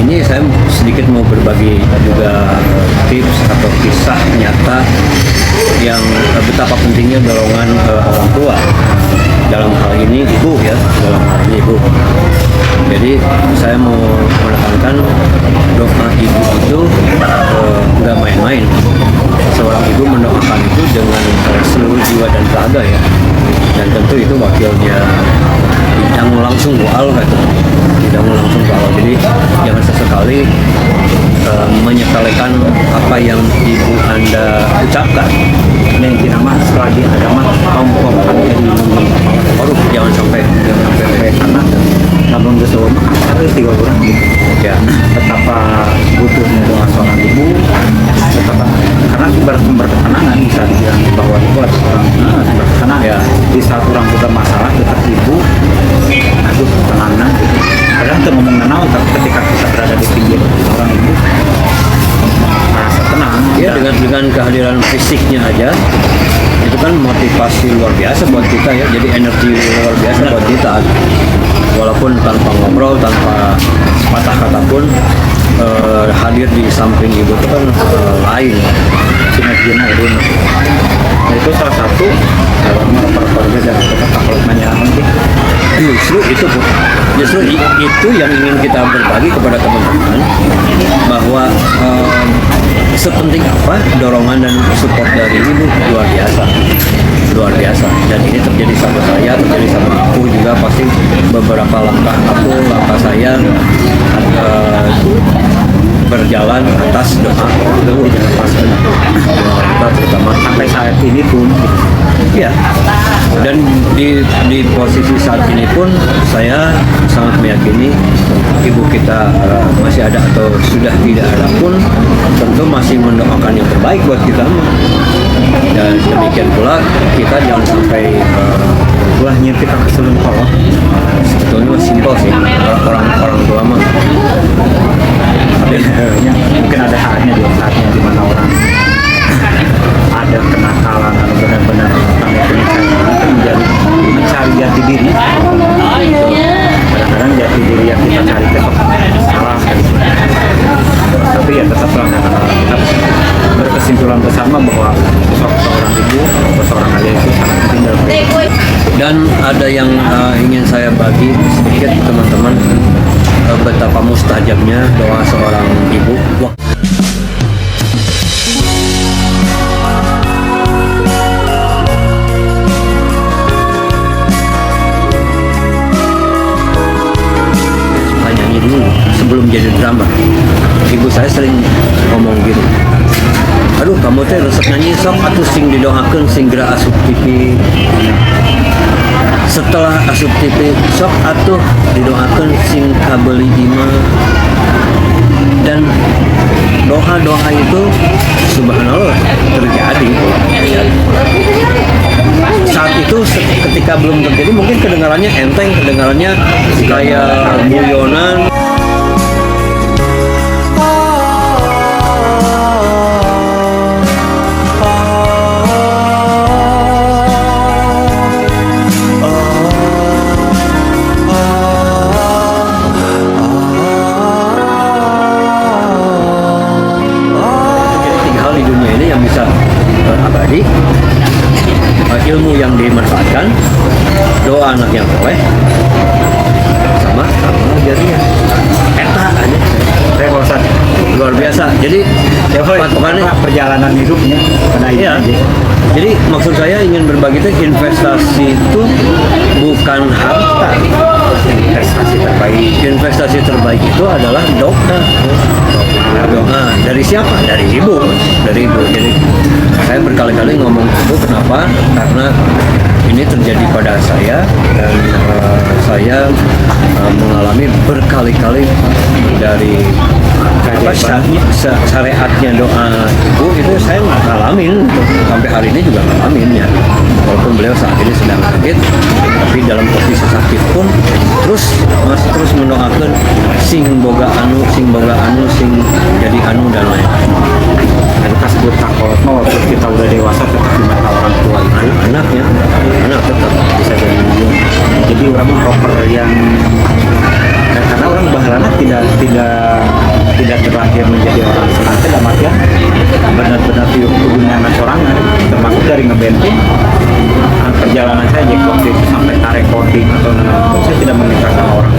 ini saya sedikit mau berbagi juga tips atau kisah nyata yang betapa pentingnya dorongan orang tua, dalam hal ini ibu ya, dalam hal ini ibu. Jadi saya mau menekankan doa ibu itu nggak main-main. Seorang ibu mendoakan itu dengan seluruh jiwa dan raga ya, dan tentu itu wakilnya tidak langsung doa gitu, tidak langsung doa. Jadi jangan sesekali menyepelekan apa yang ibu Anda ucapkan. Yang tidak mah selagi ada mah kaum jadi Baru jangan sampai karena namun kesel harus tiga orang ya. betapa butuhnya doa seorang ibu, betapa karena berketenangan bisa dibilang bahwa itu ada seorang karena Ya. di saat orang punya masalah dekat ibu, aduh tenangnya gitu. Kadang tuh ngomong nanaon tapi ketika kita berada di pinggir orang ibu merasa tenang Ya, dengan kehadiran fisiknya aja itu kan motivasi luar biasa buat kita ya, jadi energi luar biasa buat kita, walaupun tanpa ngobrol, tanpa patah kata pun hadir di samping ibu itu kan lain sinerginya itu. Nah, itu salah satu keluarga dan tetap kalau nanya nanti justru itu yang ingin kita berbagi kepada teman-teman, bahwa sepenting apa dorongan dan support dari ibu luar biasa, dan ini terjadi sama saya, terjadi sama aku juga. Pasti beberapa langkah saya berjalan atas doa ibu, kita terutama sampai saat ini pun ya. Dan di posisi saat ini pun saya sangat meyakini ibu kita masih ada atau sudah tidak ada pun tentu masih mendoakan yang terbaik buat kita. Dan demikian pula kita jangan sampai ulahnya kita keselun Allah. sebetulnya simpel sih orang tua mah. Mungkin ada saatnya di mana orang ada kenakalan atau benar-benar mencari jati diri. Kadang-kadang jati diri yang kita cari itu salah, tapi ya tetaplah kita berkesimpulan bersama bahwa sosok seorang ibu atau seorang ayah itu sangat penting dalam hidup. Dan ada yang ingin saya bagi sedikit teman-teman, betapa mustajabnya doa seorang ibu. Suka nyanyi dulu sebelum jadi drummer. Ibu saya sering ngomong gitu, aduh kamu teh resep nyanyi sok atuh sing didoakeun sing geura asup TV. Setelah asup TV sok atuh didoakeun sing kabeli imah. Dan doa-doa itu subhanallah terjadi. Saat itu ketika belum terjadi mungkin kedengarannya enteng, kedengarannya kayak guyonan. Abadi, ilmu yang dimanfaatkan, doa anak yang soleh, sama jadinya eta aja Revolusi luar biasa. Jadi patokannya perjalanan hidupnya karena iya. Jadi maksud saya ingin berbagi itu, investasi itu bukan harta. Investasi terbaik itu adalah doa. Doa dari siapa? Dari ibu. Jadi saya berkali-kali ngomong itu kenapa? Karena ini terjadi pada saya, dan saya mengalami berkali-kali dari syariatnya doa ibu itu saya ngalamin sampai hari ini juga ngalamin ya, walaupun beliau saat ini sedang sakit, tapi dalam posisi sakit pun masih terus mendoakan sing boga anu sing jadi anu dan lain-lain. Kita sebut takut mau waktu kita udah dewasa tetap di mata orang tua itu anak tetap bisa jadi ibu. Jadi orang proper yang karena orang bahalana tidak berakhir menjadi orang senang dalam artian benar-benar di dunia sorangan, termasuk dari ngeband pun perjalanan saya jadi waktu itu sampai recording atau saya tidak menikah sama orang.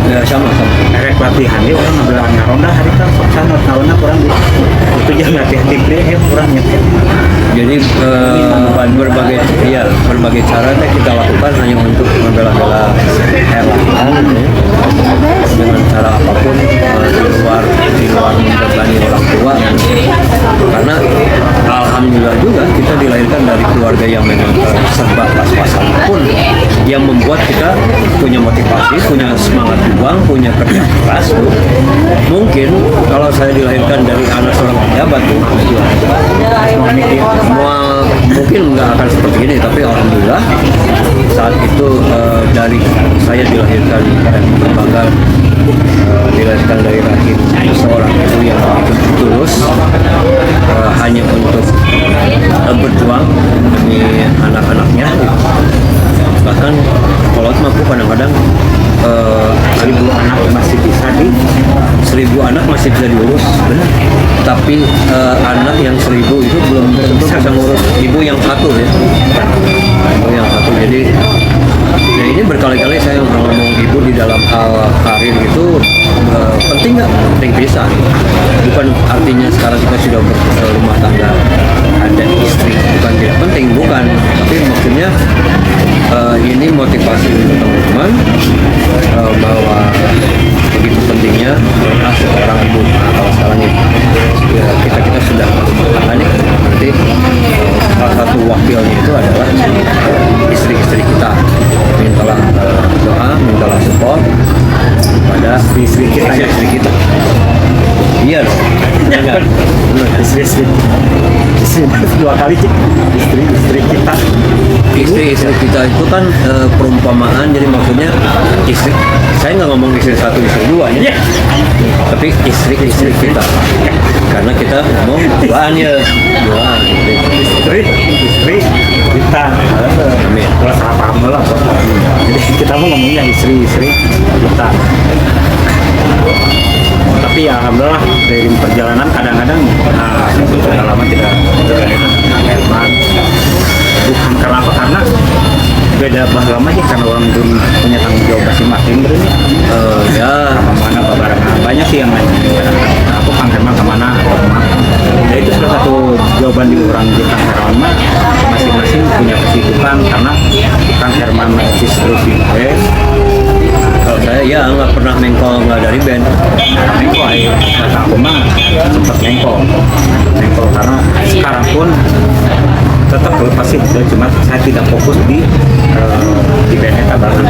Ya sama. Erek latihan dia orang ngebelah ngaronda hari kan sok sana tahunnya kurang itu jangan latihan di play kurang nyetir. Jadi berbagai cara kita lakukan hanya untuk membela-bela Erlangan dengan cara apapun di luar membebani orang tua, karena alhamdulillah juga kita dilahirkan dari keluarga yang memang serba pas-pasan pun, yang membuat kita punya motivasi, punya semangat juang, punya kerja keras tuh. Mungkin kalau saya dilahirkan dari anak seorang pejabat tuh, semua mungkin nggak akan seperti ini, tapi alhamdulillah saat itu dari saya dilahirkan dan berbangga dilahirkan dari rahim seorang ibu yang begitu tulus, hanya untuk berjuang demi anak-anaknya. Bahkan kalau mampu kadang-kadang 1000 anak masih bisa 1000 anak masih bisa diurus, benar. Tapi anak yang 1000 itu belum tentu bisa ngurus ibu yang satu ya. Ibu yang satu. Jadi ya ini berkali-kali saya ngomong ibu di dalam hal karir itu penting nggak? Penting bisa. Bukan artinya sekarang kita sudah berumah tangga ada istri bukan tidak penting, bukan. Tapi maksudnya ini motivasi untuk teman-teman bahwa begitu pentingnya seorang ibu. Nah, kalau sekarang ya, kita sudah berumah tangga nih, berarti salah satu wakilnya itu adalah istri-istri kita. Mintalah doa, mintalah support pada istri kita. Iya dong. Enggak. istri dua kali istri kita. Istri kita itu kan perumpamaan, jadi maksudnya istri, saya nggak ngomong istri satu istri dua ya, tapi istri kita, karena kita ngomong duaan ya, duaan istri kita. Amin. Kalau salah paham lah. Jadi kita mau ngomongnya istri kita. Tapi ya alhamdulillah dari perjalanan kadang-kadang sudah lama tidak dengan Herman. Bukan karena apa, karena beda lama aja karena orang itu punya tanggung jawab masing-masing berarti. Ya Kemana barengan banyak sih yang nanya aku Kang Herman kemana. Ya itu salah satu jawaban di orang di Kang Herman, masing-masing punya kesibukan karena Kang Herman eksis terus di band. kalau saya ya nggak pernah mengkol nggak dari band. Mengko kata aku mah sempat mengko karena sekarang pun tetap pasti cuma saya tidak fokus di band eta banget.